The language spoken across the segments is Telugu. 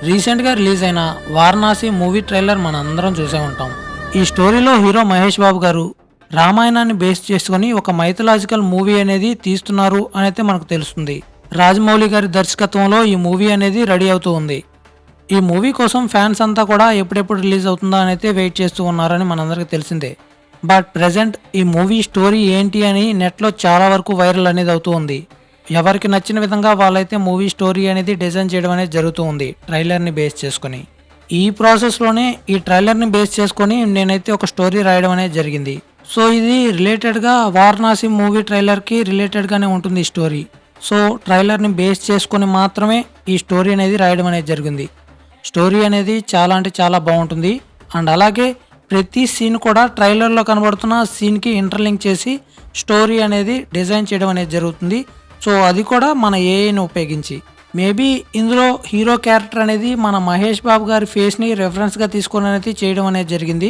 రీసెంట్గా రిలీజ్ అయిన వారణాసి మూవీ ట్రైలర్ మనందరం చూసే ఉంటాం. ఈ స్టోరీలో హీరో మహేష్ బాబు గారు రామాయణాన్ని బేస్ చేసుకొని ఒక మైథలాజికల్ మూవీ అనేది తీస్తున్నారు అనైతే మనకు తెలుస్తుంది. రాజమౌళి గారి దర్శకత్వంలో ఈ మూవీ అనేది రెడీ అవుతూ ఉంది. ఈ మూవీ కోసం ఫ్యాన్స్ అంతా కూడా ఎప్పుడెప్పుడు రిలీజ్ అవుతుందా అని అయితే వెయిట్ చేస్తూ ఉన్నారని మనందరికీ తెలిసిందే. బట్ ప్రెజెంట్ ఈ మూవీ స్టోరీ ఏంటి అని నెట్లో చాలా వరకు వైరల్ అనేది అవుతూ ఉంది. ఎవరికి నచ్చిన విధంగా వాళ్ళైతే మూవీ స్టోరీ అనేది డిజైన్ చేయడం అనేది జరుగుతూ ఉంది ట్రైలర్ని బేస్ చేసుకొని. ఈ ప్రాసెస్లోనే ఈ ట్రైలర్ని బేస్ చేసుకొని నేనైతే ఒక స్టోరీ రాయడం అనేది జరిగింది. సో ఇది రిలేటెడ్గా వారణాసి మూవీ ట్రైలర్కి రిలేటెడ్గానే ఉంటుంది ఈ స్టోరీ. సో ట్రైలర్ని బేస్ చేసుకొని మాత్రమే ఈ స్టోరీ అనేది రాయడం అనేది జరిగింది. స్టోరీ అనేది చాలా అంటే చాలా బాగుంటుంది. అండ్ అలాగే ప్రతి సీన్ కూడా ట్రైలర్లో కనబడుతున్న సీన్కి ఇంటర్లింక్ చేసి స్టోరీ అనేది డిజైన్ చేయడం అనేది జరుగుతుంది. సో అది కూడా మన ఏఐని ఉపయోగించి. మేబీ ఇందులో హీరో క్యారెక్టర్ అనేది మన మహేష్ బాబు గారి ఫేస్ని రెఫరెన్స్గా తీసుకొని అనేది చేయడం అనేది జరిగింది.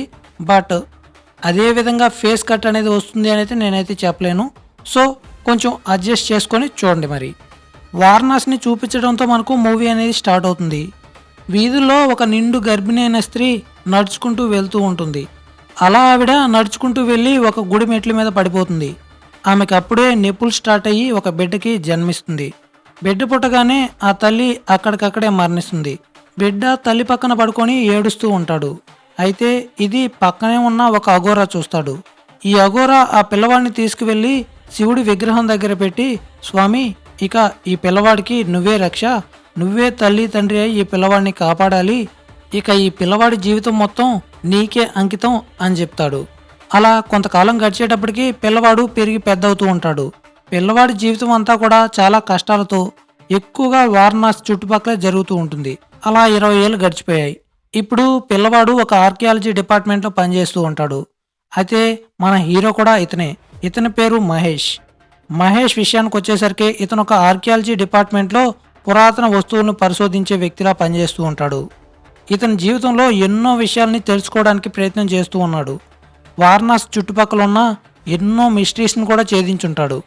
బట్ అదే విధంగా ఫేస్ కట్ అనేది వస్తుంది అనేది నేనైతే చెప్పలేను. సో కొంచెం అడ్జస్ట్ చేసుకొని చూడండి. మరి వారణాసిని చూపించడంతో మనకు మూవీ అనేది స్టార్ట్ అవుతుంది. వీధుల్లో ఒక నిండు గర్భిణి అయిన స్త్రీ నడుచుకుంటూ వెళ్తూ ఉంటుంది. అలా ఆవిడ నడుచుకుంటూ వెళ్ళి ఒక గుడి మెట్ల మీద పడిపోతుంది. ఆమెకు అప్పుడే నొప్పులు స్టార్ట్ అయ్యి ఒక బిడ్డకి జన్మిస్తుంది. బిడ్డ పుట్టగానే ఆ తల్లి అక్కడికక్కడే మరణిస్తుంది. బిడ్డ తల్లి పక్కన పడుకొని ఏడుస్తూ ఉంటాడు. అయితే ఇది పక్కనే ఉన్న ఒక అఘోరా చూస్తాడు. ఈ అఘోరా ఆ పిల్లవాడిని తీసుకువెళ్ళి శివుడి విగ్రహం దగ్గర పెట్టి, స్వామి, ఇక ఈ పిల్లవాడికి నువ్వే రక్ష, నువ్వే తల్లి తండ్రి అయి ఈ పిల్లవాడిని కాపాడాలి, ఇక ఈ పిల్లవాడి జీవితం మొత్తం నీకే అంకితం అని చెప్తాడు. అలా కొంతకాలం గడిచేటప్పటికి పిల్లవాడు పెరిగి పెద్దవుతూ ఉంటాడు. పిల్లవాడి జీవితం అంతా కూడా చాలా కష్టాలతో ఎక్కువగా వారణాసి చుట్టుపక్కల జరుగుతూ ఉంటుంది. అలా 20 ఏళ్ళు గడిచిపోయాయి. ఇప్పుడు పిల్లవాడు ఒక ఆర్కియాలజీ డిపార్ట్మెంట్లో పనిచేస్తూ ఉంటాడు. అయితే మన హీరో కూడా ఇతని పేరు మహేష్. మహేష్ విషయానికి వచ్చేసరికి ఇతను ఒక ఆర్కియాలజీ డిపార్ట్మెంట్లో పురాతన వస్తువులను పరిశోధించే వ్యక్తిలా పనిచేస్తూ ఉంటాడు. ఇతని జీవితంలో ఎన్నో విషయాల్ని తెలుసుకోవడానికి ప్రయత్నం చేస్తూ ఉన్నాడు. వారణాసి చుట్టుపక్కల ఉన్న ఎన్నో మిస్టరీస్ని కూడా ఛేదించుంటాడు.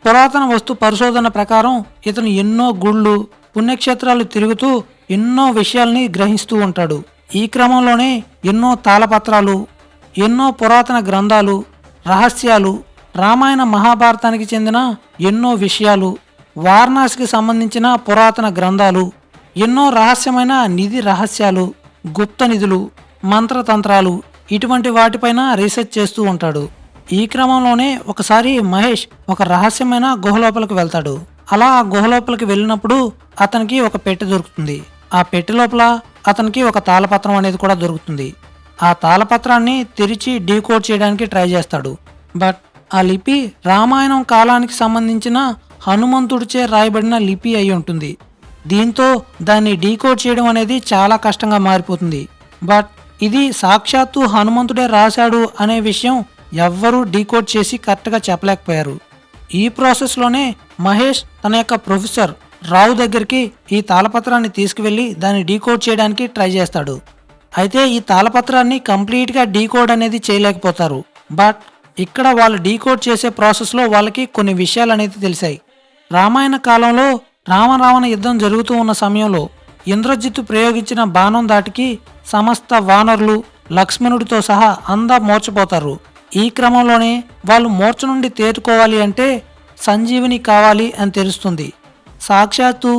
పురాతన వస్తు పరిశోధన ప్రకారం ఇతను ఎన్నో గుళ్ళు, పుణ్యక్షేత్రాలు తిరుగుతూ ఎన్నో విషయాల్ని గ్రహిస్తూ ఉంటాడు. ఈ క్రమంలోనే ఎన్నో తాళపత్రాలు, ఎన్నో పురాతన గ్రంథాలు, రహస్యాలు, రామాయణ మహాభారతానికి చెందిన ఎన్నో విషయాలు, వారణాసికి సంబంధించిన పురాతన గ్రంథాలు, ఎన్నో రహస్యమైన నిధి రహస్యాలు, గుప్త నిధులు, మంత్రతంత్రాలు, ఇటువంటి వాటిపైన రీసెర్చ్ చేస్తూ ఉంటాడు. ఈ క్రమంలోనే ఒకసారి మహేష్ ఒక రహస్యమైన గుహలోపలికి వెళ్తాడు. అలా ఆ గుహలోపలికి వెళ్ళినప్పుడు అతనికి ఒక పెట్టె దొరుకుతుంది. ఆ పెట్టె లోపల అతనికి ఒక తాళపత్రం అనేది కూడా దొరుకుతుంది. ఆ తాళపత్రాన్ని తెరిచి డీకోడ్ చేయడానికి ట్రై చేస్తాడు. బట్ ఆ లిపి రామాయణం కాలానికి సంబంధించిన హనుమంతుడిచే రాయబడిన లిపి అయి ఉంటుంది. దీంతో దాన్ని డీకోడ్ చేయడం అనేది చాలా కష్టంగా మారిపోతుంది. బట్ ఇది సాక్షాత్తు హనుమంతుడే రాశాడు అనే విషయం ఎవ్వరూ డీకోడ్ చేసి కరెక్ట్గా చెప్పలేకపోయారు. ఈ ప్రాసెస్లోనే మహేష్ తన యొక్క ప్రొఫెసర్ రావు దగ్గరికి ఈ తాళపత్రాన్ని తీసుకువెళ్ళి దాన్ని డీకోడ్ చేయడానికి ట్రై చేస్తాడు. అయితే ఈ తాళపత్రాన్ని కంప్లీట్గా డీకోడ్ అనేది చేయలేకపోతారు. బట్ ఇక్కడ వాళ్ళు డీకోడ్ చేసే ప్రాసెస్లో వాళ్ళకి కొన్ని విషయాలు అనేది తెలిసాయి. రామాయణ కాలంలో రామరావణ యుద్ధం జరుగుతూ ఉన్న సమయంలో ఇంద్రజిత్తు ప్రయోగించిన బాణం దాటికి సమస్త వానరులు లక్ష్మణుడితో సహా అంతా మోర్చపోతారు. ఈ క్రమంలోనే వాళ్ళు మోర్చ నుండి తేరుకోవాలి అంటే సంజీవిని కావాలి అని తెలుస్తుంది. సాక్షాత్తు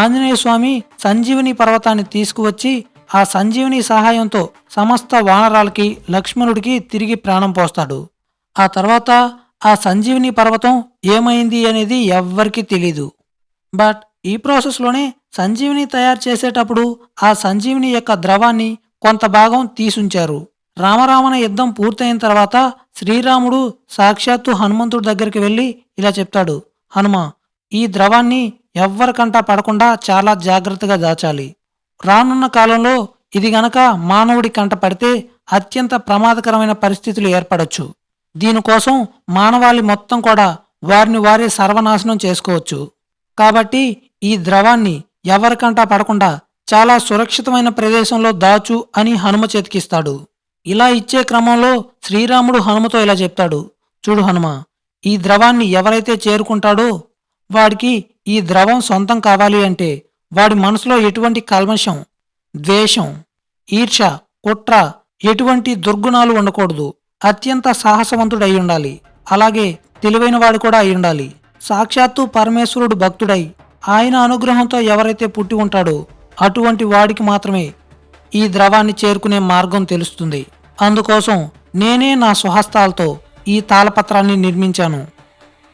ఆంజనేయ స్వామి సంజీవిని పర్వతాన్ని తీసుకువచ్చి ఆ సంజీవిని సహాయంతో సమస్త వానరాలకి లక్ష్మణుడికి తిరిగి ప్రాణం పోస్తాడు. ఆ తర్వాత ఆ సంజీవిని పర్వతం ఏమైంది అనేది ఎవ్వరికీ తెలీదు. బట్ ఈ ప్రాసెస్లోనే సంజీవిని తయారు చేసేటప్పుడు ఆ సంజీవిని యొక్క ద్రవాన్ని కొంత భాగం తీసుంచారు. రామరావణ యుద్ధం పూర్తయిన తర్వాత శ్రీరాముడు సాక్షాత్తు హనుమంతుడి దగ్గరికి వెళ్ళి ఇలా చెప్తాడు, హనుమ, ఈ ద్రవాన్ని ఎవ్వరికంటా పడకుండా చాలా జాగ్రత్తగా దాచాలి. రానున్న కాలంలో ఇది గనక మానవుడి కంట పడితే అత్యంత ప్రమాదకరమైన పరిస్థితులు ఏర్పడవచ్చు. దీనికోసం మానవాళి మొత్తం కూడా వారిని వారే సర్వనాశనం చేసుకోవచ్చు. కాబట్టి ఈ ద్రవాన్ని ఎవరికంటా పడకుండా చాలా సురక్షితమైన ప్రదేశంలో దాచు అని హనుమ చేతికిస్తాడు. ఇలా ఇచ్చే క్రమంలో శ్రీరాముడు హనుమతో ఇలా చెప్తాడు, చూడు హనుమ, ఈ ద్రవాన్ని ఎవరైతే చేరుకుంటాడో వాడికి ఈ ద్రవం సొంతం కావాలి అంటే వాడి మనసులో ఎటువంటి కల్మషం, ద్వేషం, ఈర్ష్య, కుట్ర ఎటువంటి దుర్గుణాలు ఉండకూడదు. అత్యంత సాహసవంతుడై ఉండాలి. అలాగే తెలివైనవాడు కూడా అయి ఉండాలి. సాక్షాత్తు పరమేశ్వరుడు భక్తుడై ఆయన అనుగ్రహంతో ఎవరైతే పుట్టి ఉంటాడో అటువంటి వాడికి మాత్రమే ఈ ద్రవాన్ని చేరుకునే మార్గం తెలుస్తుంది. అందుకోసం నేనే నా స్వహస్తాలతో ఈ తాళపత్రాన్ని నిర్మించాను.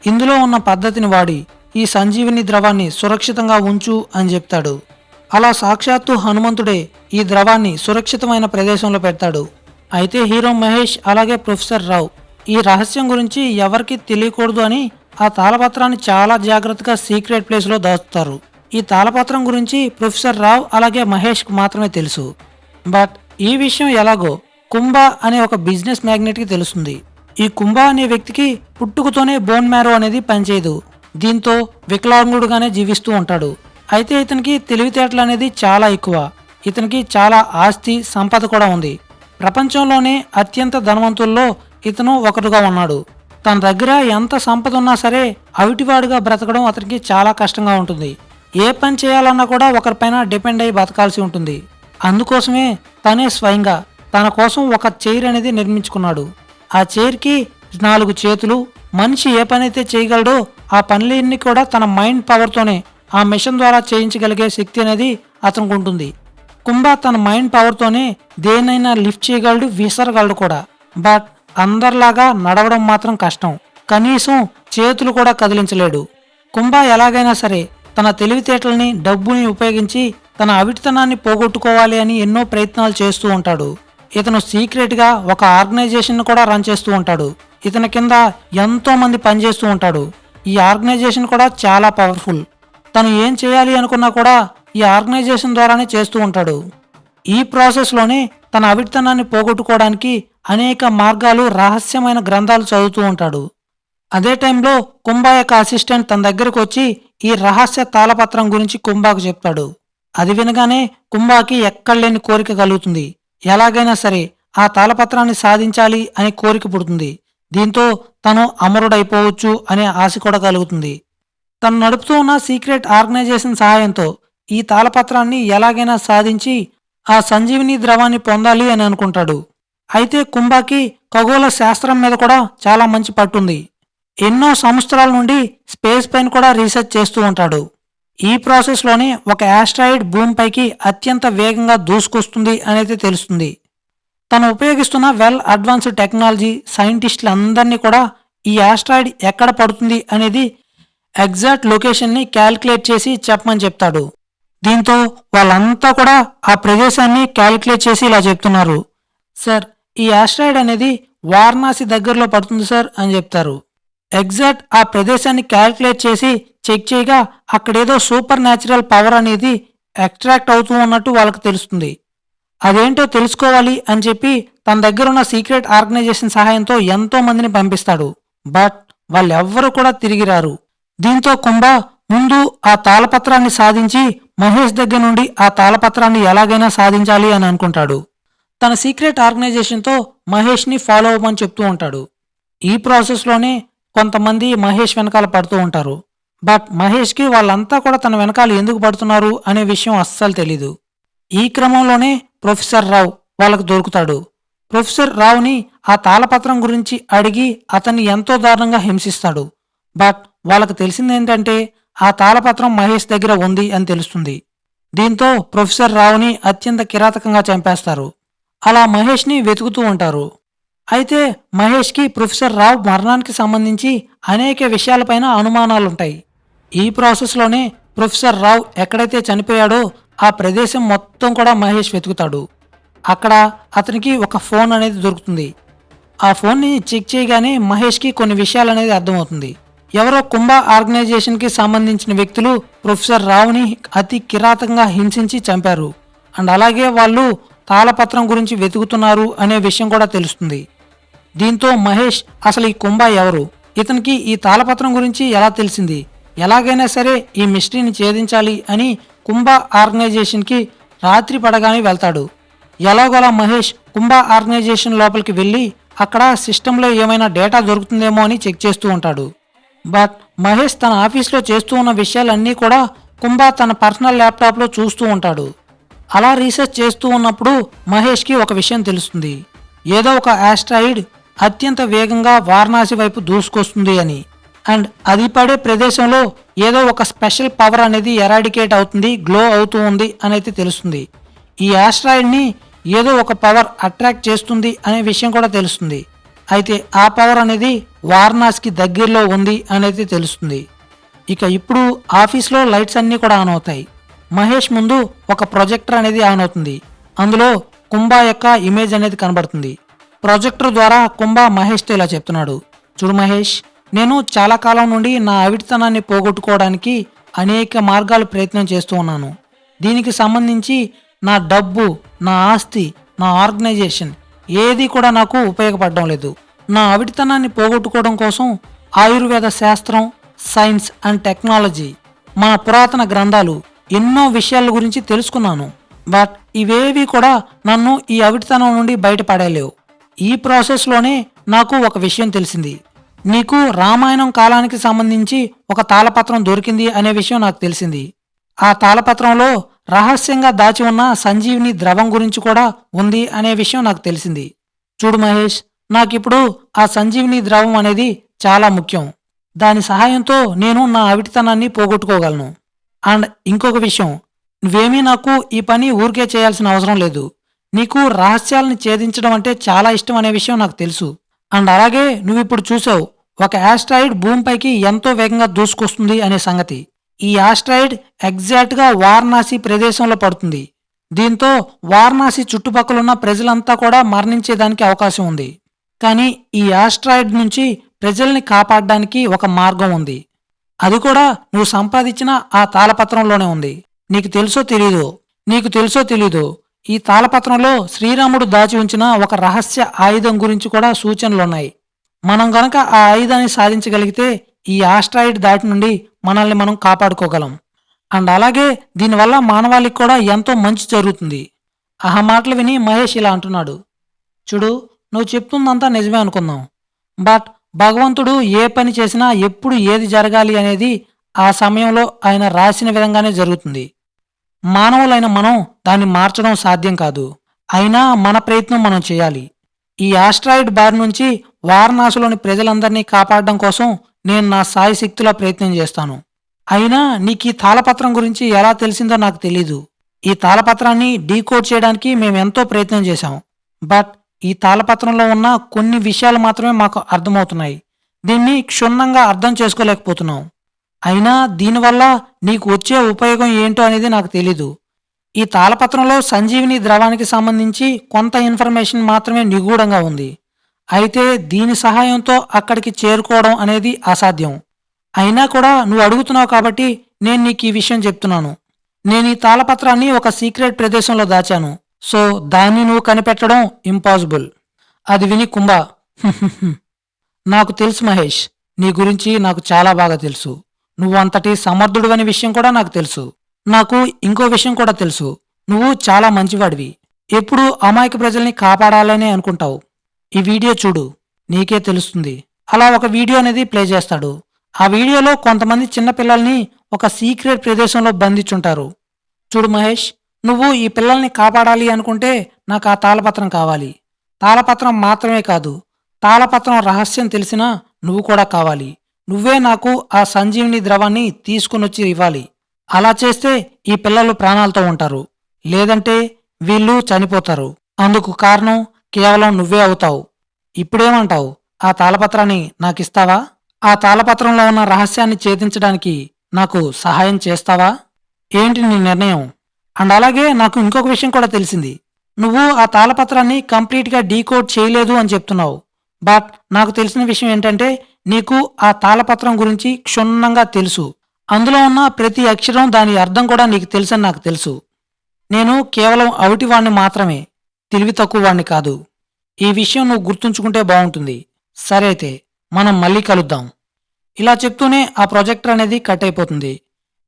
ఇందులో ఉన్న పద్ధతిని వాడి ఈ సంజీవిని ద్రవాన్ని సురక్షితంగా ఉంచు అని చెప్తాడు. అలా సాక్షాత్తు హనుమంతుడే ఈ ద్రవాన్ని సురక్షితమైన ప్రదేశంలో పెడతాడు. అయితే హీరో మహేష్ అలాగే ప్రొఫెసర్ రావు ఈ రహస్యం గురించి ఎవరికీ తెలియకూడదు అని ఆ తాళపత్రాన్ని చాలా జాగ్రత్తగా సీక్రెట్ ప్లేస్లో దాచుతారు. ఈ తాళపత్రం గురించి ప్రొఫెసర్ రావు అలాగే మహేష్కు మాత్రమే తెలుసు. బట్ ఈ విషయం ఎలాగో కుంభ అనే ఒక బిజినెస్ మ్యాగ్నెట్కి తెలుస్తుంది. ఈ కుంభ అనే వ్యక్తికి పుట్టుకతోనే బోన్ మ్యారో అనేది పనిచేయదు. దీంతో వికలాంగుడుగానే జీవిస్తూ ఉంటాడు. అయితే ఇతనికి తెలివితేటలు అనేది చాలా ఎక్కువ. ఇతనికి చాలా ఆస్తి సంపద కూడా ఉంది. ప్రపంచంలోనే అత్యంత ధనవంతుల్లో ఇతను ఒకరుగా ఉన్నాడు. తన దగ్గర ఎంత సంపద ఉన్నా సరే అవిటివాడిగా బ్రతకడం అతనికి చాలా కష్టంగా ఉంటుంది. ఏ పని చేయాలన్నా కూడా ఒకరిపైన డిపెండ్ అయి బతకాల్సి ఉంటుంది. అందుకోసమే తనే స్వయంగా తన కోసం ఒక చైర్ అనేది నిర్మించుకున్నాడు. ఆ చైర్కి 4 చేతులు. మనిషి ఏ పని అయితే చేయగలడో ఆ పనులన్నీ కూడా తన మైండ్ పవర్తోనే ఆ మిషన్ ద్వారా చేయించగలిగే శక్తి అనేది అతనికి ఉంటుంది. కుంభ తన మైండ్ పవర్తోనే దేనైనా లిఫ్ట్ చేయగలడు, విసరగలడు కూడా. బట్ అందరిలాగా నడవడం మాత్రం కష్టం. కనీసం చేతులు కూడా కదిలించలేడు. కుంభ ఎలాగైనా సరే తన తెలివితేటల్ని, డబ్బుని ఉపయోగించి తన అవిటితనాన్ని పోగొట్టుకోవాలి అని ఎన్నో ప్రయత్నాలు చేస్తూ ఉంటాడు. ఇతను సీక్రెట్గా ఒక ఆర్గనైజేషన్ కూడా రన్ చేస్తూ ఉంటాడు. ఇతని కింద ఎంతో మంది పనిచేస్తూ ఉంటాడు. ఈ ఆర్గనైజేషన్ కూడా చాలా పవర్ఫుల్. తను ఏం చేయాలి అనుకున్నా కూడా ఈ ఆర్గనైజేషన్ ద్వారానే చేస్తూ ఉంటాడు. ఈ ప్రాసెస్లోనే తన అవిటితనాన్ని పోగొట్టుకోవడానికి అనేక మార్గాలు, రహస్యమైన గ్రంథాలు చదువుతూ ఉంటాడు. అదే టైంలో కుంభ యొక్క అసిస్టెంట్ తన దగ్గరకు వచ్చి ఈ రహస్య తాళపత్రం గురించి కుంభకు చెప్తాడు. అది వినగానే కుంభకి ఎక్కడలేని కోరిక కలుగుతుంది. ఎలాగైనా సరే ఆ తాళపత్రాన్ని సాధించాలి అనే కోరిక పుడుతుంది. దీంతో తను అమరుడైపోవచ్చు అనే ఆశ కూడా కలుగుతుంది. తను నడుపుతూ ఉన్న సీక్రెట్ ఆర్గనైజేషన్ సహాయంతో ఈ తాళపత్రాన్ని ఎలాగైనా సాధించి ఆ సంజీవిని ద్రవాన్ని పొందాలి అని అనుకుంటాడు. అయితే కుంభకి ఖగోళ శాస్త్రం మీద కూడా చాలా మంచి పట్టుంది. ఎన్నో సంవత్సరాల నుండి స్పేస్ పైన కూడా రీసెర్చ్ చేస్తూ ఉంటాడు. ఈ ప్రాసెస్లోనే ఒక యాస్ట్రాయిడ్ భూమిపైకి అత్యంత వేగంగా దూసుకొస్తుంది అనేది తెలుస్తుంది. తను ఉపయోగిస్తున్న వెల్ అడ్వాన్స్డ్ టెక్నాలజీ సైంటిస్టులందరినీ కూడా ఈ యాస్ట్రాయిడ్ ఎక్కడ పడుతుంది అనేది ఎగ్జాక్ట్ లొకేషన్ని క్యాలిక్యులేట్ చేసి చెప్పమని చెప్తాడు. దీంతో వాళ్ళంతా కూడా ఆ ప్రదేశాన్ని క్యాలిక్యులేట్ చేసి ఇలా చెప్తున్నారు. సార్, ఈ యాస్ట్రాయిడ్ అనేది వారణాసి దగ్గరలో పడుతుంది సార్ అని చెప్తారు. ఎగ్జాక్ట్ ఆ ప్రదేశాన్ని క్యాలిక్యులేట్ చేసి చెక్ చేయగా అక్కడేదో సూపర్ న్యాచురల్ పవర్ అనేది ఎక్స్ట్రాక్ట్ అవుతూ ఉన్నట్టు వాళ్ళకి తెలుస్తుంది. అదేంటో తెలుసుకోవాలి అని చెప్పి తన దగ్గర ఉన్న సీక్రెట్ ఆర్గనైజేషన్ సహాయంతో ఎంతో మందిని పంపిస్తాడు. బట్ వాళ్ళెవ్వరూ కూడా తిరిగి రారు. దీంతో కుంభ ముందు ఆ తాళపత్రాన్ని సాధించి మహేష్ దగ్గర నుండి ఆ తాళపత్రాన్ని ఎలాగైనా సాధించాలి అని అనుకుంటాడు. తన సీక్రెట్ ఆర్గనైజేషన్తో మహేష్ని ఫాలో అవ్వమని చెప్తూ ఉంటాడు. ఈ ప్రాసెస్లోనే కొంతమంది మహేష్ వెనకాల పడుతూ ఉంటారు. బట్ మహేష్కి వాళ్ళంతా కూడా తన వెనకాల ఎందుకు పడుతున్నారు అనే విషయం అస్సలు తెలీదు. ఈ క్రమంలోనే ప్రొఫెసర్ రావు వాళ్ళకు దొరుకుతాడు. ప్రొఫెసర్ రావుని ఆ తాళపత్రం గురించి అడిగి అతన్ని ఎంతో దారుణంగా హింసిస్తాడు. బట్ వాళ్ళకు తెలిసిందేంటంటే ఆ తాళపత్రం మహేష్ దగ్గర ఉంది అని తెలుస్తుంది. దీంతో ప్రొఫెసర్ రావుని అత్యంత కిరాతకంగా చంపేస్తారు. అలా మహేష్ని వెతుకుతూ ఉంటారు. అయితే మహేష్కి ప్రొఫెసర్ రావు మరణానికి సంబంధించి అనేక విషయాలపైన అనుమానాలుంటాయి. ఈ ప్రాసెస్లోనే ప్రొఫెసర్ రావు ఎక్కడైతే చనిపోయాడో ఆ ప్రదేశం మొత్తం కూడా మహేష్ వెతుకుతాడు. అక్కడ అతనికి ఒక ఫోన్ అనేది దొరుకుతుంది. ఆ ఫోన్ని చెక్ చేయగానే మహేష్కి కొన్ని విషయాలు అనేది అర్థమవుతుంది. ఎవరో కుంభ ఆర్గనైజేషన్కి సంబంధించిన వ్యక్తులు ప్రొఫెసర్ రావుని అతి కిరాతకంగా హింసించి చంపారు. అండ్ అలాగే వాళ్ళు తాళపత్రం గురించి వెతుకుతున్నారు అనే విషయం కూడా తెలుస్తుంది. దీంతో మహేష్ అసలు ఈ కుంభ ఎవరు, ఇతనికి ఈ తాళపత్రం గురించి ఎలా తెలిసింది, ఎలాగైనా సరే ఈ మిస్టరీని ఛేదించాలి అని కుంభ ఆర్గనైజేషన్కి రాత్రి పడగానే వెళ్తాడు. ఎలాగోలా మహేష్ కుంభ ఆర్గనైజేషన్ లోపలికి వెళ్ళి అక్కడ సిస్టంలో ఏమైనా డేటా దొరుకుతుందేమో అని చెక్ చేస్తూ ఉంటాడు. బట్ మహేష్ తన ఆఫీస్లో చేస్తూ ఉన్న విషయాలన్నీ కూడా కుంభ తన పర్సనల్ ల్యాప్టాప్లో చూస్తూ ఉంటాడు. అలా రీసెర్చ్ చేస్తూ ఉన్నప్పుడు మహేష్కి ఒక విషయం తెలుస్తుంది. ఏదో ఒక ఆస్ట్రాయిడ్ అత్యంత వేగంగా వారణాసి వైపు దూసుకొస్తుంది అని. అండ్ అది పడే ప్రదేశంలో ఏదో ఒక స్పెషల్ పవర్ అనేది ఎరాడికేట్ అవుతుంది, గ్లో అవుతూ ఉంది అని అయితే తెలుస్తుంది. ఈ ఆస్ట్రాయిడ్ని ఏదో ఒక పవర్ అట్రాక్ట్ చేస్తుంది అనే విషయం కూడా తెలుస్తుంది. అయితే ఆ పవర్ అనేది వారణాసికి దగ్గరలో ఉంది అనేది తెలుస్తుంది. ఇక ఇప్పుడు ఆఫీస్లో లైట్స్ అన్నీ కూడా ఆన్ అవుతాయి. మహేష్ ముందు ఒక ప్రొజెక్టర్ అనేది ఆన్ అవుతుంది. అందులో కుంభా యొక్క ఇమేజ్ అనేది కనబడుతుంది. ప్రొజెక్టర్ ద్వారా కుంభా మహేష్తో ఇలా చెప్తున్నాడు, చూడు మహేష్, నేను చాలా కాలం నుండి నా అవిటితనాన్ని పోగొట్టుకోవడానికి అనేక మార్గాలు ప్రయత్నం చేస్తూ ఉన్నాను. దీనికి సంబంధించి నా డబ్బు, నా ఆస్తి, నా ఆర్గనైజేషన్ ఏది కూడా నాకు ఉపయోగపడడం లేదు. నా అవిటితనాన్ని పోగొట్టుకోవడం కోసం ఆయుర్వేద శాస్త్రం, సైన్స్ అండ్ టెక్నాలజీ, మన పురాతన గ్రంథాలు, ఎన్నో విషయాల గురించి తెలుసుకున్నాను. బట్ ఇవేవి కూడా నన్ను ఈ అవిటితనం నుండి బయటపడలేవు. ఈ ప్రాసెస్లోనే నాకు ఒక విషయం తెలిసింది. నీకు రామాయణం కాలానికి సంబంధించి ఒక తాళపత్రం దొరికింది అనే విషయం నాకు తెలిసింది. ఆ తాళపత్రంలో రహస్యంగా దాచి ఉన్న సంజీవిని ద్రవం గురించి కూడా ఉంది అనే విషయం నాకు తెలిసింది. చూడు మహేష్, నాకిప్పుడు ఆ సంజీవిని ద్రవం అనేది చాలా ముఖ్యం. దాని సహాయంతో నేను నా అవిటితనాన్ని పోగొట్టుకోగలను. అండ్ ఇంకొక విషయం, నువ్వేమీ నాకు ఈ పని ఊరికే చేయాల్సిన అవసరం లేదు. నీకు రహస్యాలను ఛేదించడం అంటే చాలా ఇష్టం అనే విషయం నాకు తెలుసు. అండ్ అలాగే నువ్వు ఇప్పుడు చూసావు, ఒక ఆస్ట్రాయిడ్ భూమిపైకి ఎంతో వేగంగా దూసుకొస్తుంది అనే సంగతి. ఈ ఆస్ట్రాయిడ్ ఎగ్జాక్ట్గా వారణాసి ప్రదేశంలో పడుతుంది. దీంతో వారణాసి చుట్టుపక్కల ఉన్న ప్రజలంతా కూడా మరణించేదానికి అవకాశం ఉంది. కానీ ఈ ఆస్ట్రాయిడ్ నుంచి ప్రజల్ని కాపాడడానికి ఒక మార్గం ఉంది. అది కూడా నువ్వు సంపాదించిన ఆ తాళపత్రంలోనే ఉంది. నీకు తెలుసో తెలీదు, ఈ తాళపత్రంలో శ్రీరాముడు దాచి ఉంచిన ఒక రహస్య ఆయుధం గురించి కూడా సూచనలున్నాయి. మనం గనక ఆ ఆయుధాన్ని సాధించగలిగితే ఈ ఆస్ట్రాయిడ్ దాటి నుండి మనల్ని మనం కాపాడుకోగలం. అండ్ అలాగే దీనివల్ల మానవాళికి కూడా ఎంతో మంచి జరుగుతుంది. ఆ మాటలు విని మహేష్ ఇలా అంటున్నాడు, చూడు, నువ్వు చెప్తుందంతా నిజమే అనుకుందాం. బట్ భగవంతుడు ఏ పని చేసినా ఎప్పుడు ఏది జరగాలి అనేది ఆ సమయంలో ఆయన రాసిన విధంగానే జరుగుతుంది. మానవులైన మనం దాన్ని మార్చడం సాధ్యం కాదు. అయినా మన ప్రయత్నం మనం చేయాలి. ఈ ఆస్ట్రాయిడ్ బారి నుంచి వారణాసిలోని ప్రజలందరినీ కాపాడడం కోసం నేను నా సాయశక్తిలో ప్రయత్నం చేస్తాను. అయినా నీకు ఈ తాళపత్రం గురించి ఎలా తెలిసిందో నాకు తెలీదు. ఈ తాళపత్రాన్ని డీకోడ్ చేయడానికి మేమెంతో ప్రయత్నం చేశాం. బట్ ఈ తాళపత్రంలో ఉన్న కొన్ని విషయాలు మాత్రమే మాకు అర్థమవుతున్నాయి. దీన్ని క్షుణ్ణంగా అర్థం చేసుకోలేకపోతున్నాం. అయినా దీనివల్ల నీకు వచ్చే ఉపయోగం ఏంటో అనేది నాకు తెలీదు. ఈ తాళపత్రంలో సంజీవిని ద్రవానికి సంబంధించి కొంత ఇన్ఫర్మేషన్ మాత్రమే నిగూఢంగా ఉంది. అయితే దీని సహాయంతో అక్కడికి చేరుకోవడం అనేది అసాధ్యం. అయినా కూడా నువ్వు అడుగుతున్నావు కాబట్టి నేను నీకు ఈ విషయం చెప్తున్నాను. నేను ఈ తాళపత్రాన్ని ఒక సీక్రెట్ ప్రదేశంలో దాచాను. సో దాన్ని నువ్వు కనిపెట్టడం ఇంపాసిబుల్. అది విని కుంభ, నాకు తెలుసు మహేష్, నీ గురించి నాకు చాలా బాగా తెలుసు. నువ్వు అంతటి సమర్థుడు అనే విషయం కూడా నాకు తెలుసు. నాకు ఇంకో విషయం కూడా తెలుసు, నువ్వు చాలా మంచివాడివి. ఎప్పుడూ అమాయక ప్రజల్ని కాపాడాలనే అనుకుంటావు. ఈ వీడియో చూడు, నీకే తెలుస్తుంది. అలా ఒక వీడియో అనేది ప్లే చేస్తాడు. ఆ వీడియోలో కొంతమంది చిన్నపిల్లల్ని ఒక సీక్రెట్ ప్రదేశంలో బంధించుంటారు. చూడు మహేష్, నువ్వు ఈ పిల్లల్ని కాపాడాలి అనుకుంటే నాకు ఆ తాళపత్రం కావాలి. తాళపత్రం మాత్రమే కాదు, తాళపత్రం రహస్యం తెలిసినా నువ్వు కూడా కావాలి. నువ్వే నాకు ఆ సంజీవిని ద్రవాన్ని తీసుకునొచ్చి ఇవ్వాలి. అలా చేస్తే ఈ పిల్లలు ప్రాణాలతో ఉంటారు, లేదంటే వీళ్ళు చనిపోతారు. అందుకు కారణం కేవలం నువ్వే అవుతావు. ఇప్పుడేమంటావు? ఆ తాళపత్రాన్ని నాకిస్తావా? ఆ తాళపత్రంలో ఉన్న రహస్యాన్ని ఛేదించడానికి నాకు సహాయం చేస్తావా? ఏంటి నీ నిర్ణయం? అండ్ అలాగే నాకు ఇంకొక విషయం కూడా తెలిసింది. నువ్వు ఆ తాళపత్రాన్ని కంప్లీట్గా డీకోడ్ చేయలేదు అని చెప్తున్నావు. బట్ నాకు తెలిసిన విషయం ఏంటంటే నీకు ఆ తాళపత్రం గురించి క్షుణ్ణంగా తెలుసు. అందులో ఉన్న ప్రతి అక్షరం దాని అర్థం కూడా నీకు తెలుసని నాకు తెలుసు. నేను కేవలం అవిటివాణ్ణి మాత్రమే, తెలివి తక్కువ వాణ్ణి కాదు. ఈ విషయం నువ్వు గుర్తుంచుకుంటే బాగుంటుంది. సరే అయితే మనం మళ్ళీ కలుద్దాం. ఇలా చెప్తూనే ఆ ప్రొజెక్టర్ అనేది కట్ అయిపోతుంది.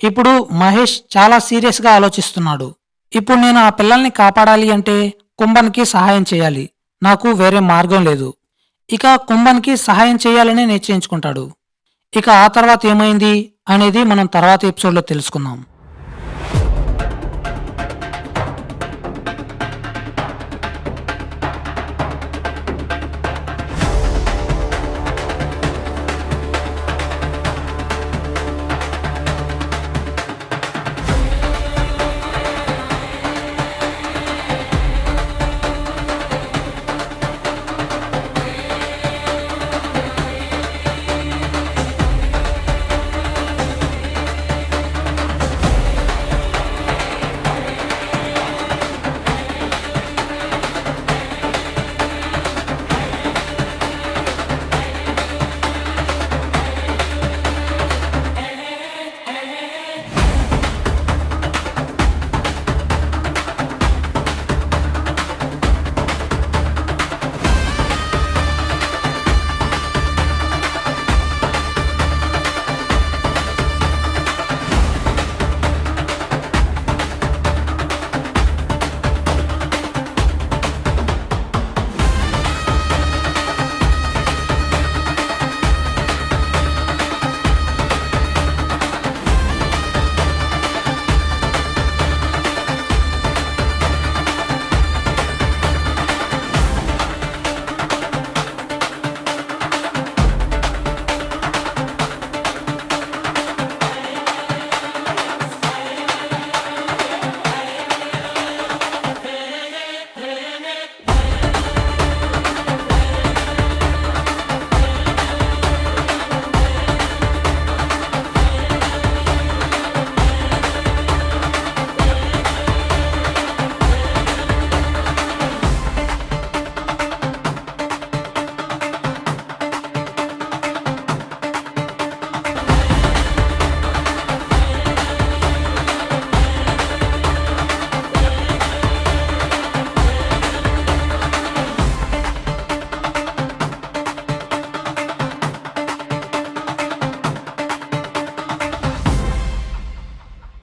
ఇప్పుడు మహేష్ చాలా సీరియస్గా ఆలోచిస్తున్నాడు. ఇప్పుడు నేను ఆ పిల్లల్ని కాపాడాలి అంటే కుంభన్కి సహాయం చేయాలి. నాకు వేరే మార్గం లేదు. ఇక కుంభన్కి సహాయం చేయాలని నిశ్చయించుకుంటాడు. ఇక ఆ తర్వాత ఏమైంది అనేది మనం తర్వాత ఎపిసోడ్లో తెలుసుకుందాం.